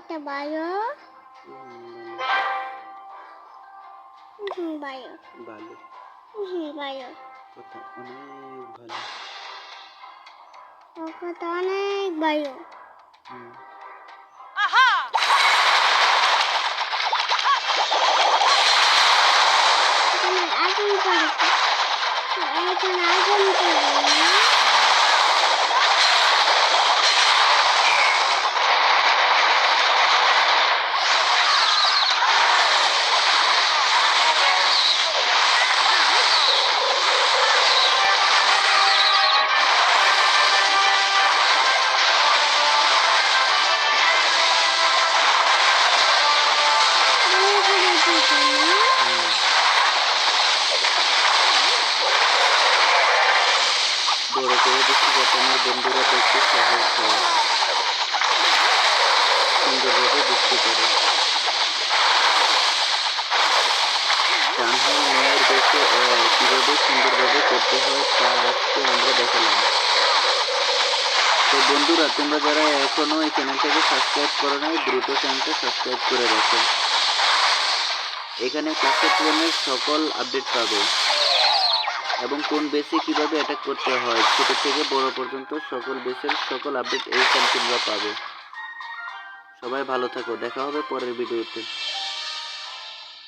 একটা বায়ু বায়ু ভালো বায়ু কথা অনেক ভালো কথা অনেক বায়ু এখানে আগুন পড়েছে এখানে আগুন পড়ে বড় করে দেখছি যাতে আমার বন্ধুরা দেখতে সহজ হয়, সুন্দরভাবে বুঝতে পারে। টানহাল মেয়ের দেশে কীভাবে সুন্দরভাবে করতে হয় তা আজকে আমরা দেখালাম। তো বন্ধুরা, তোমরা যারা এখনও এই চ্যানেলটাকে সাবস্ক্রাইব করো নাই, দ্রুত চ্যানেলটা সাবস্ক্রাইব করে রাখো। এখানে ক্লাসের ট্রেনের সকল আপডেট পাবে এবং কোন বেসে কীভাবে অ্যাটাক করতে হয় ছোট থেকে বড় পর্যন্ত সকল বেসের সকল আপডেট এই চ্যানেলে তোমরা পাবে। সবাই ভালো থাকো, দেখা হবে পরের ভিডিওতে।